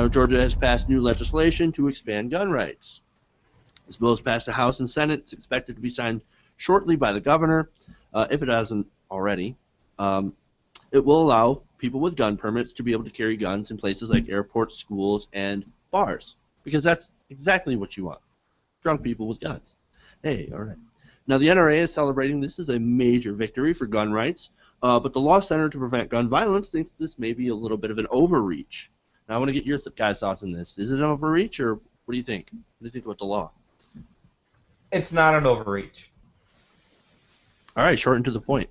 Now, Georgia has passed new legislation to expand gun rights. This bill has passed the House and Senate. It's expected to be signed shortly by the governor, if it hasn't already. It will allow people with gun permits to be able to carry guns in places like airports, schools, and bars, because that's exactly what you want, drunk people with guns. Hey, all right. Now, the NRA is celebrating this as a major victory for gun rights, but the Law Center to Prevent Gun Violence thinks this may be a little bit of an overreach. Now, I want to get your guys' thoughts on this. Is it an overreach, or what do you think? What do you think about the law? It's not an overreach. All right, short and to the point.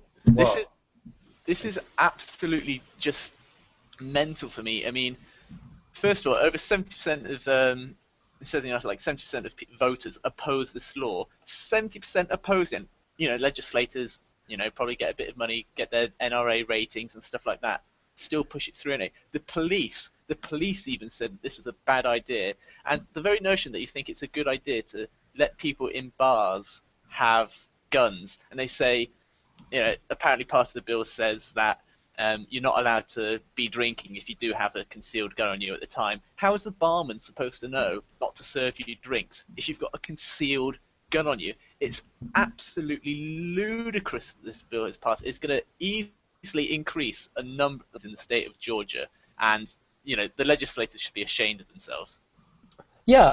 This is absolutely just mental for me. I mean, first of all, over 70% of something like 70% of voters oppose this law. 70% opposing. Legislators, probably get a bit of money, get their NRA ratings and stuff like that. Still push it through. The police even said this is a bad idea. And the very notion that you think it's a good idea to let people in bars have guns, and they say, apparently part of the bill says that you're not allowed to be drinking if you do have a concealed gun on you at the time. How is the barman supposed to know not to serve you drinks if you've got a concealed gun on you? It's absolutely ludicrous that this bill has passed. It's going to easily increase a number in the state of Georgia, and the legislators should be ashamed of themselves. Yeah.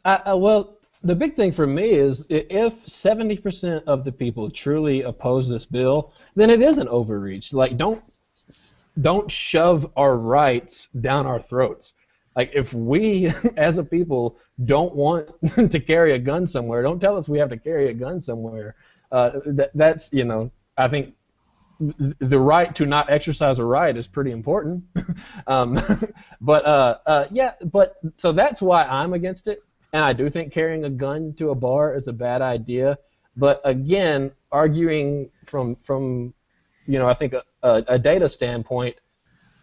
Well, the big thing for me is if 70% of the people truly oppose this bill, then it is an overreach. Like, don't shove our rights down our throats. Like, if we as a people don't want to carry a gun somewhere, don't tell us we have to carry a gun somewhere. That's I think the right to not exercise a right is pretty important. But so that's why I'm against it. And I do think carrying a gun to a bar is a bad idea. But again, arguing from I think a data standpoint,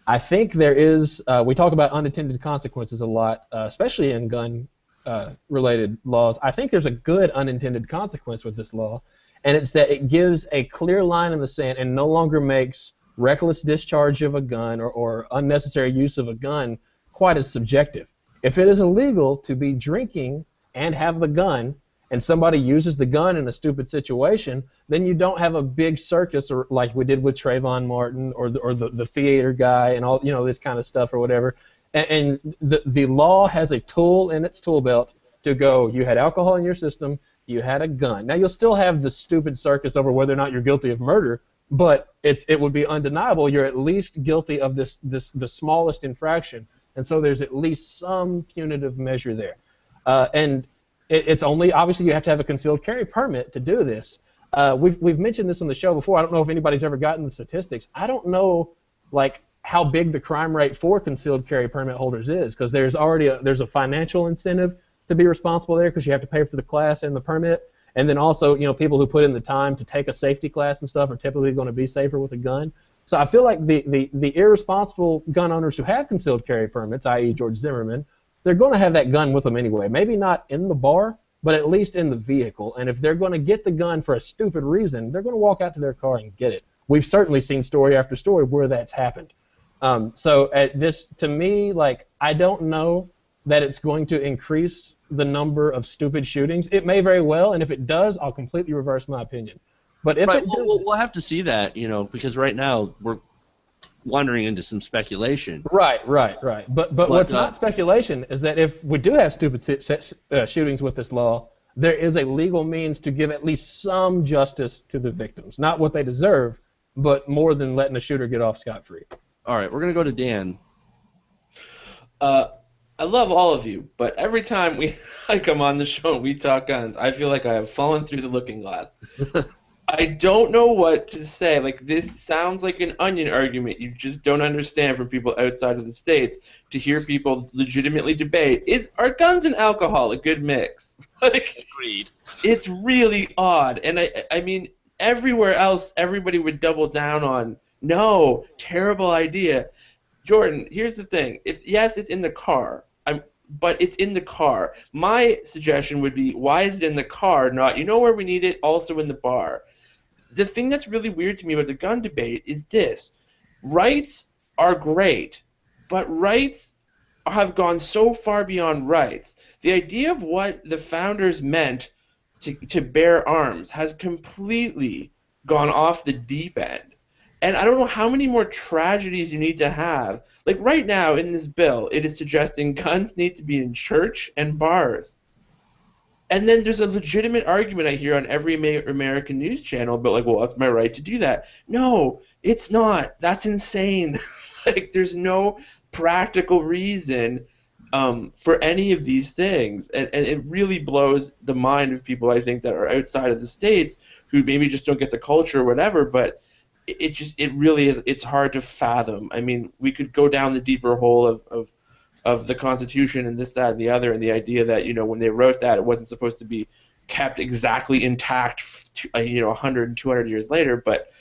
I think there is, we talk about unintended consequences a lot, especially in gun-related laws. I think there's a good unintended consequence with this law, and it's that it gives a clear line in the sand and no longer makes reckless discharge of a gun or unnecessary use of a gun quite as subjective. If it is illegal to be drinking and have the gun, and somebody uses the gun in a stupid situation, then you don't have a big circus or like we did with Trayvon Martin or the theater guy and all this kind of stuff or whatever. And the law has a tool in its tool belt to go. You had alcohol in your system. You had a gun. Now you'll still have the stupid circus over whether or not you're guilty of murder, but it would be undeniable you're at least guilty of the smallest infraction. And so there's at least some punitive measure there. And it's only, obviously you have to have a concealed carry permit to do this. We've mentioned this on the show before. I don't know if anybody's ever gotten the statistics. I don't know how big the crime rate for concealed carry permit holders is, because there's a financial incentive to be responsible there because you have to pay for the class and the permit. And then also, people who put in the time to take a safety class and stuff are typically going to be safer with a gun. So I feel like the irresponsible gun owners who have concealed carry permits, i.e. George Zimmerman, they're going to have that gun with them anyway. Maybe not in the bar, but at least in the vehicle. And if they're going to get the gun for a stupid reason, they're going to walk out to their car and get it. We've certainly seen story after story where that's happened. So to me, I don't know that it's going to increase the number of stupid shootings. It may very well, and if it does, I'll completely reverse my opinion. But if we'll have to see that, because right now we're wandering into some speculation. Right. But what's not speculation is that if we do have stupid shootings with this law, there is a legal means to give at least some justice to the victims. Not what they deserve, but more than letting a shooter get off scot-free. All right, we're going to go to Dan. I love all of you, but every time I come on the show and we talk guns, I feel like I have fallen through the looking glass. I don't know what to say. This sounds like an onion argument you just don't understand from people outside of the States to hear people legitimately debate, are guns and alcohol a good mix? Agreed. It's really odd. And I mean, everywhere else, everybody would double down on, no, terrible idea. Jordan, here's the thing. Yes, it's in the car. But it's in the car. My suggestion would be, why is it in the car, not, where we need it, also in the bar? The thing that's really weird to me about the gun debate is this. Rights are great, but rights have gone so far beyond rights. The idea of what the founders meant to bear arms has completely gone off the deep end. And I don't know how many more tragedies you need to have. Like right now in this bill, it is suggesting guns need to be in church and bars. And then there's a legitimate argument I hear on every American news channel about, like, well, that's my right to do that. No, it's not. That's insane. Like, there's no practical reason for any of these things. And it really blows the mind of people, I think, that are outside of the States who maybe just don't get the culture or whatever, but it really is, it's hard to fathom. I mean, we could go down the deeper hole of the Constitution and this, that, and the other, and the idea that, you know, when they wrote that, it wasn't supposed to be kept exactly intact, 100 and 200 years later. But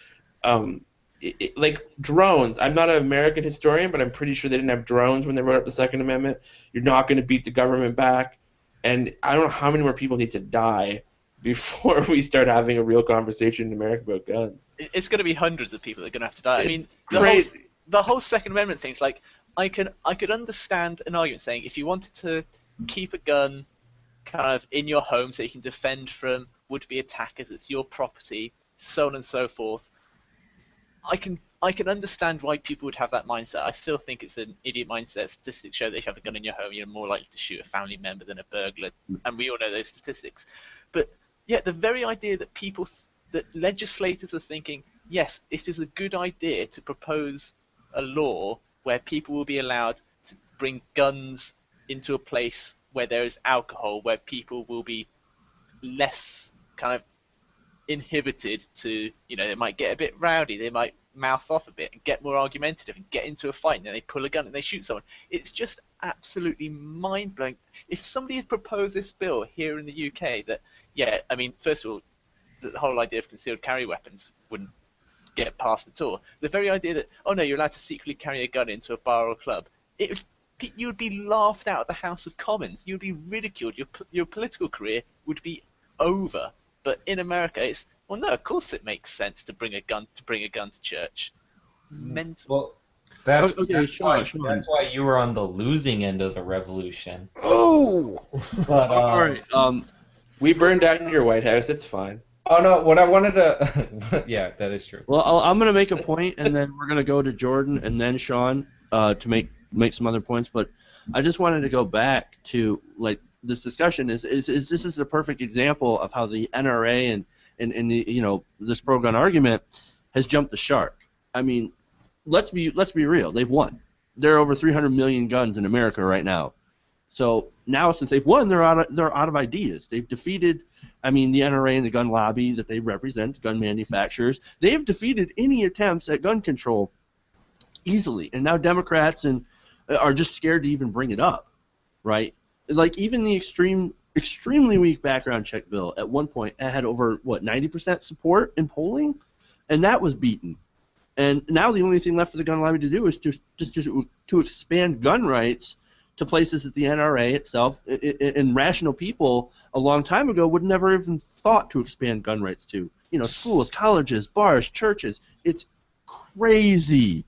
like drones, I'm not an American historian, but I'm pretty sure they didn't have drones when they wrote up the Second Amendment. You're not going to beat the government back, and I don't know how many more people need to die before we start having a real conversation in America about guns. It's going to be hundreds of people that are going to have to die. I mean, crazy. The whole Second Amendment thing's like, I could understand an argument saying if you wanted to keep a gun kind of in your home so you can defend from would-be attackers, it's your property, so on and so forth. I can understand why people would have that mindset. I still think it's an idiot mindset. Statistics show that if you have a gun in your home, you're more likely to shoot a family member than a burglar, and we all know those statistics. But yeah, the very idea that that legislators are thinking, yes, it is a good idea to propose a law where people will be allowed to bring guns into a place where there is alcohol, where people will be less kind of inhibited to, they might get a bit rowdy, they might mouth off a bit and get more argumentative and get into a fight, and then they pull a gun and they shoot someone. It's just absolutely mind-blowing. If somebody had proposed this bill here in the UK that, I mean, first of all, the whole idea of concealed carry weapons wouldn't get passed at all. The very idea that, oh no, you're allowed to secretly carry a gun into a bar or club, you would be laughed out of the House of Commons. You would be ridiculed. Your political career would be over. But in America, it's, well, no, of course it makes sense to bring a gun to church. Mental. Well, that's Sean. that's why you were on the losing end of the revolution. Oh! But All right. We burned down your White House. It's fine. oh no, what I wanted to yeah, that is true. Well, I'm going to make a point, and then we're going to go to Jordan and then Sean to make some other points. But I just wanted to go back to, like, this discussion is this is a perfect example of how the NRA and the, this pro-gun argument has jumped the shark. I mean, let's be real. They've won. There are over 300 million guns in America right now. So now, since they've won, they're out of ideas. They've defeated, the NRA and the gun lobby that they represent, gun manufacturers. They have defeated any attempts at gun control easily, and now Democrats are just scared to even bring it up, right? Like, even the extremely weak background check bill at one point had over 90% support in polling, and that was beaten. And now the only thing left for the gun lobby to do is to expand gun rights to places that the NRA itself and rational people a long time ago would never even thought to expand gun rights to. Schools, colleges, bars, churches. It's crazy.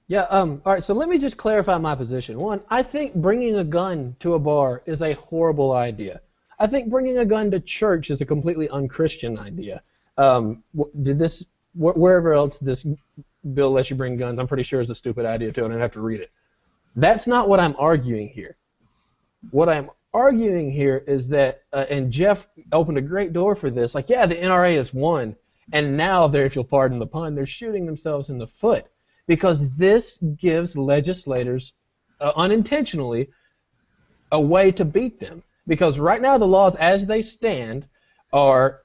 Yeah, all right, so let me just clarify my position. One, I think bringing a gun to a bar is a horrible idea. I think bringing a gun to church is a completely unchristian idea. Wherever else this bill lets you bring guns, I'm pretty sure is a stupid idea too, and I have to read it. That's not what I'm arguing here. What I'm arguing here is that, and Jeff opened a great door for this, like, yeah, the NRA has won, and now if you'll pardon the pun, they're shooting themselves in the foot. Because this gives legislators, unintentionally, a way to beat them. Because right now the laws as they stand are,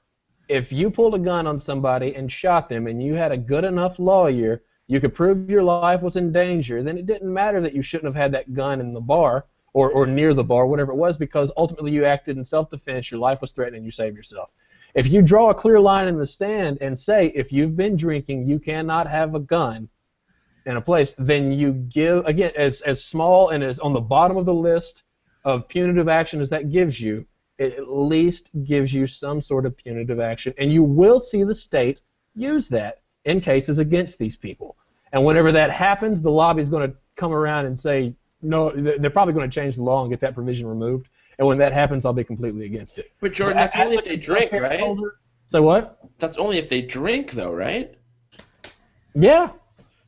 if you pulled a gun on somebody and shot them and you had a good enough lawyer, you could prove your life was in danger, then it didn't matter that you shouldn't have had that gun in the bar or near the bar, whatever it was, because ultimately you acted in self-defense, your life was threatened, and you saved yourself. If you draw a clear line in the sand and say, if you've been drinking, you cannot have a gun in a place, then you give, again, as small and as on the bottom of the list of punitive action as that gives you, it at least gives you some sort of punitive action, and you will see the state use that in cases against these people. And whenever that happens, the lobby is going to come around and say no. They're probably going to change the law and get that provision removed. And when that happens, I'll be completely against it. But Jordan, that's only if they drink, right? Say what? That's only if they drink, though, right? Yeah.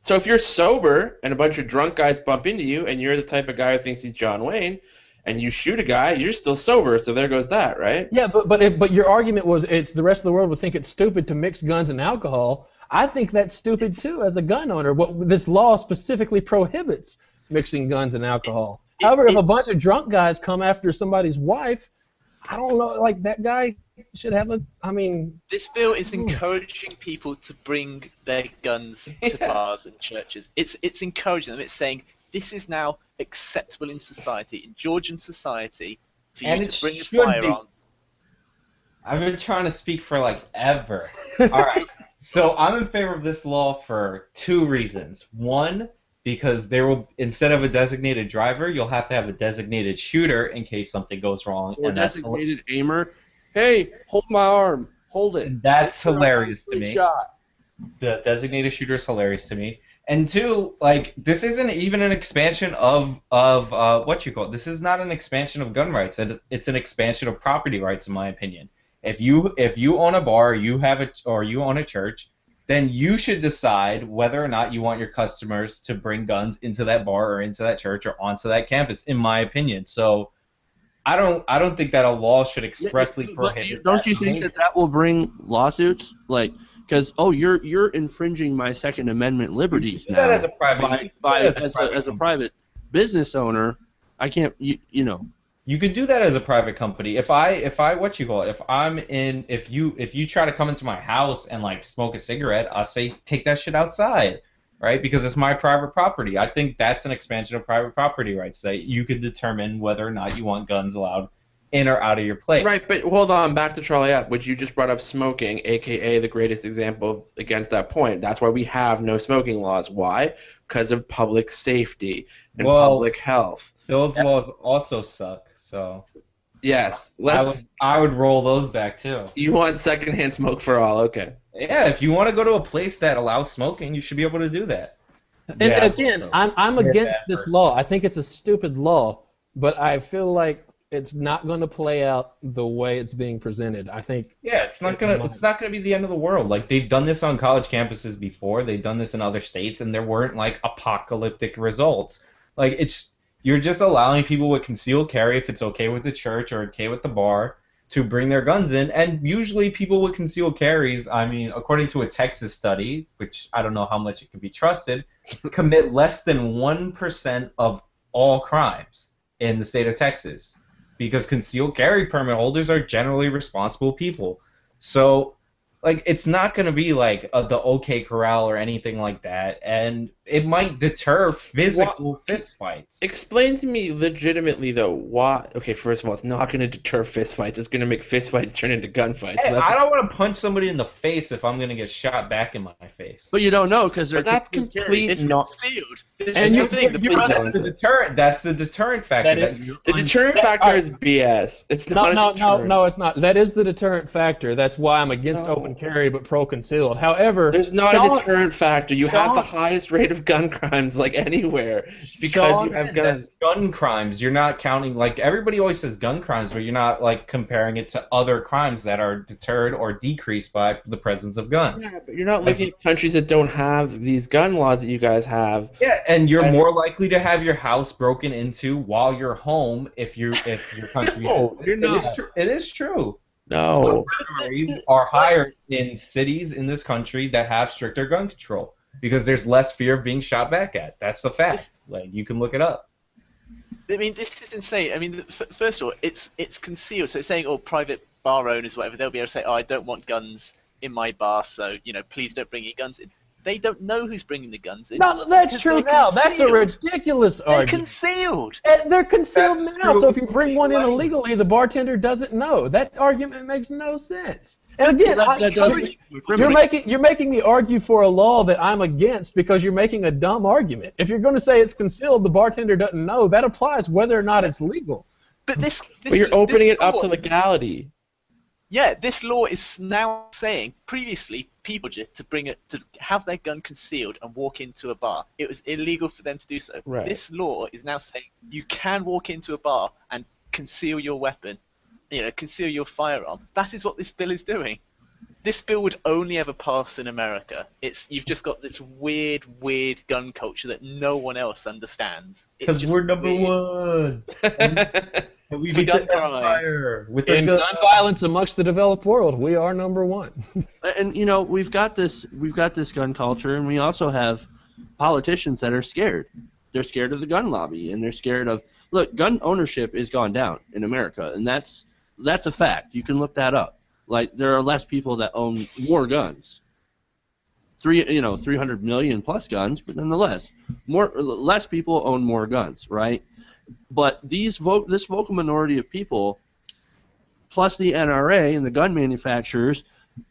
So if you're sober and a bunch of drunk guys bump into you, and you're the type of guy who thinks he's John Wayne, and you shoot a guy, you're still sober. So there goes that, right? Yeah, but your argument was it's the rest of the world would think it's stupid to mix guns and alcohol. I think that's stupid too as a gun owner. What this law specifically prohibits mixing guns and alcohol. However, if a bunch of drunk guys come after somebody's wife, I don't know, like that guy should have This bill is encouraging people to bring their guns to bars and churches. It's encouraging them. It's saying this is now acceptable in society, in Georgian society, for you to bring a firearm. I've been trying to speak for like ever. All right. So I'm in favor of this law for 2 reasons. One, because instead of a designated driver, you'll have to have a designated shooter in case something goes wrong. Or designated aimer. Hey, hold my arm. Hold it. That's hilarious to me. Shot. The designated shooter is hilarious to me. And 2, like, this isn't even an expansion of what you call it. This is not an expansion of gun rights. It's an expansion of property rights, in my opinion. If you own a bar, you own a church, then you should decide whether or not you want your customers to bring guns into that bar or into that church or onto that campus, in my opinion. So I don't think that a law should expressly prohibit. Don't you think that will bring lawsuits? Like, because you're infringing my Second Amendment liberties now. That as a private as a private business owner, I can't. You know. You could do that as a private company. If you try to come into my house and like smoke a cigarette, I'll say take that shit outside, right? Because it's my private property. I think that's an expansion of private property rights, that you could determine whether or not you want guns allowed in or out of your place. Right, but hold on, back to Charlie Up, which you just brought up smoking, aka the greatest example against that point. That's why we have no smoking laws. Why? Because of public safety and public health. Those laws also suck. So yes, I would roll those back too. You want secondhand smoke for all? Okay. Yeah, if you want to go to a place that allows smoking, you should be able to do that. And again, I'm against this law. I think it's a stupid law, but I feel like it's not going to play out the way it's being presented. I think. Yeah, it's not gonna be the end of the world. Like, they've done this on college campuses before. They've done this in other states, and there weren't like apocalyptic results. Like, you're just allowing people with concealed carry, if it's okay with the church or okay with the bar, to bring their guns in. And usually people with concealed carries, I mean, according to a Texas study, which I don't know how much it can be trusted, commit less than 1% of all crimes in the state of Texas, because concealed carry permit holders are generally responsible people. So, like, it's not going to be like the OK Corral or anything like that, and it might deter physical fistfights. Explain to me legitimately, though, why. Okay, first of all, it's not going to deter fistfights. It's going to make fistfights turn into gunfights. Hey, I don't want to punch somebody in the face if I'm going to get shot back in my face. But you don't know, because that's complete. It's concealed. And the deterrent. That's the deterrent factor. The deterrent factor is BS. It's not a deterrent. No, it's not. That is the deterrent factor. That's why I'm against open carry but pro concealed. However, there's not a deterrent factor. You have the highest rate of gun crimes like anywhere because you have guns. Gun crimes. You're not counting, like, everybody always says gun crimes, but you're not like comparing it to other crimes that are deterred or decreased by the presence of guns. Yeah, but you're not looking at countries that don't have these gun laws that you guys have. Yeah, and you're more likely to have your house broken into while you're home if your country. No, you're not. It is true. No. Burglaries are higher in cities in this country that have stricter gun control because there's less fear of being shot back at. That's the fact. Like, you can look it up. I mean, this is insane. I mean, first of all, it's concealed. So it's saying, private bar owners, whatever, they'll be able to say, I don't want guns in my bar, so, please don't bring your guns in. They don't know who's bringing the guns in. No, that's true now. That's a ridiculous argument. They're concealed. And they're concealed now, so if you bring one in illegally, the bartender doesn't know. That argument makes no sense. And again, you're making me argue for a law that I'm against because you're making a dumb argument. If you're going to say it's concealed, the bartender doesn't know, that applies whether or not it's legal. But you're opening it up to legality. Yeah, this law is now saying previously people to have their gun concealed and walk into a bar. It was illegal for them to do so. Right. This law is now saying you can walk into a bar and conceal your weapon, conceal your firearm. That is what this bill is doing. This bill would only ever pass in America. You've just got this weird gun culture that no one else understands. Because we're number one. And we For beat gun the crime. empire with In a gun violence amongst the developed world, we are number one. And we've got this gun culture, and we also have politicians that are scared. They're scared of the gun lobby, and they're scared of gun ownership is gone down in America, and that's a fact. You can look that up. Like, there are less people that own more guns. 300 million plus guns, but nonetheless, less people own more guns, right? But this vocal minority of people, plus the NRA and the gun manufacturers,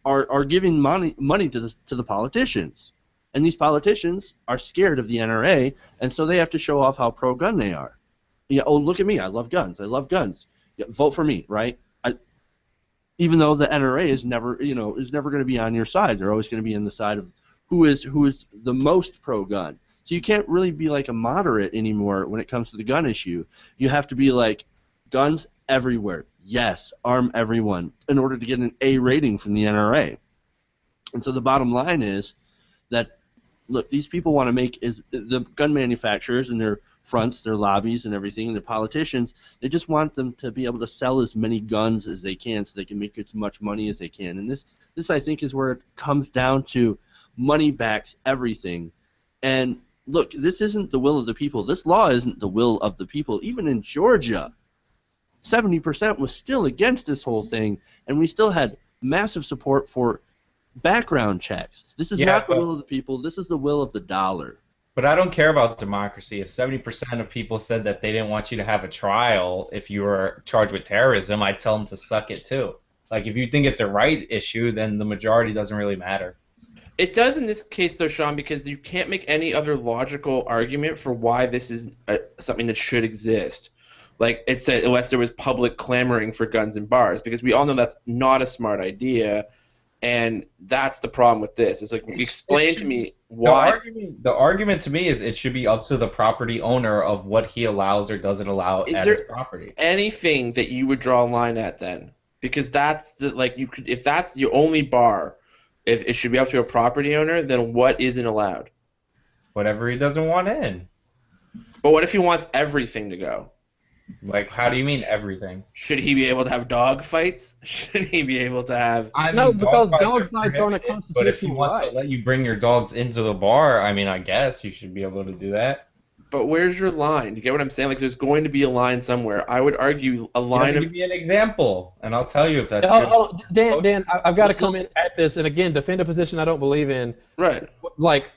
are giving money to the politicians, and these politicians are scared of the NRA, and so they have to show off how pro-gun they are. Yeah, oh, look at me, I love guns. Yeah, vote for me, right? Even though the NRA is never going to be on your side. They're always going to be on the side of who is the most pro-gun. So you can't really be like a moderate anymore when it comes to the gun issue. You have to be like, guns everywhere. Yes, arm everyone in order to get an A rating from the NRA. And so the bottom line is that, look, these people want to make the gun manufacturers and their fronts, their lobbies and everything, and their politicians, they just want them to be able to sell as many guns as they can so they can make as much money as they can. And this I think is where it comes down to money backs everything. And look, this isn't the will of the people. This law isn't the will of the people. Even in Georgia, 70% was still against this whole thing, and we still had massive support for background checks. This is not the will of the people. This is the will of the dollar. But I don't care about democracy. If 70% of people said that they didn't want you to have a trial if you were charged with terrorism, I'd tell them to suck it too. Like, if you think it's a right issue, then the majority doesn't really matter. It does in this case, though, Sean, because you can't make any other logical argument for why this is something that should exist. Like it said, unless there was public clamoring for guns in bars, because we all know that's not a smart idea, and that's the problem with this. It's like, explain to me why. The argument to me is it should be up to the property owner of what he allows or doesn't allow at his property. Anything that you would draw a line at then? Because that's if that's the only bar, if it should be up to a property owner, then what isn't allowed? Whatever he doesn't want in. But what if he wants everything to go? Like, how do you mean everything? Should he be able to have dog fights? Should he be able to have... No, because dog fights aren't a constitutional But if he wants to let you bring your dogs into the bar, I mean, I guess you should be able to do that. But where's your line? Do you get what I'm saying? Like, there's going to be a line somewhere. I would argue a line of... Give me an example, and I'll tell you if that's hold on. Dan, I've got to come in at this, and again, defend a position I don't believe in. Right. Like,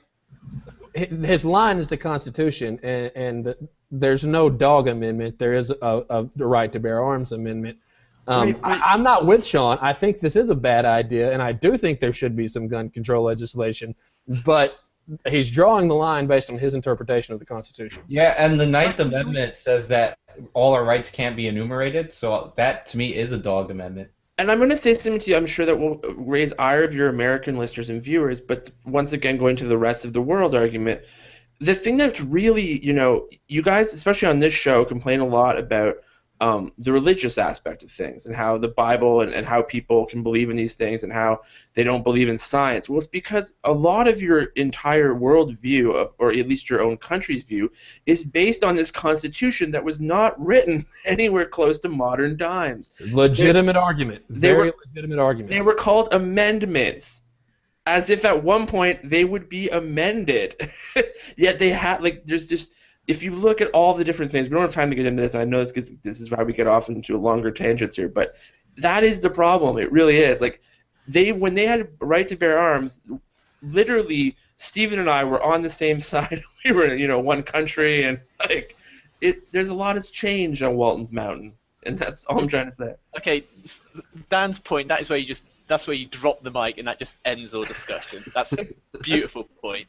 his line is the Constitution, and there's no dog amendment. There is a right to bear arms amendment. I'm not with Sean. I think this is a bad idea, and I do think there should be some gun control legislation, but he's drawing the line based on his interpretation of the Constitution. Yeah, and the Ninth Amendment says that all our rights can't be enumerated, so that, to me, is a dog amendment. And I'm going to say something to you I'm sure that will raise ire of your American listeners and viewers, but once again, going to the rest of the world argument, the thing that's really, you guys, especially on this show, complain a lot about the religious aspect of things and how the Bible and how people can believe in these things and how they don't believe in science. Well, it's because a lot of your entire worldview, or at least your own country's view, is based on this Constitution that was not written anywhere close to modern times. Legitimate argument. Very legitimate argument. They were called amendments, as if at one point they would be amended. Yet they had, there's just... If you look at all the different things, we don't have time to get into this. I know this is why we get off into longer tangents here, but that is the problem. It really is. Like, when they had a right to bear arms, literally, Stephen and I were on the same side. We were, one country, and there's a lot that's changed on Walton's Mountain, and that's all I'm trying to say. Okay, Dan's point. That's where you drop the mic, and that just ends all discussion. That's a beautiful point.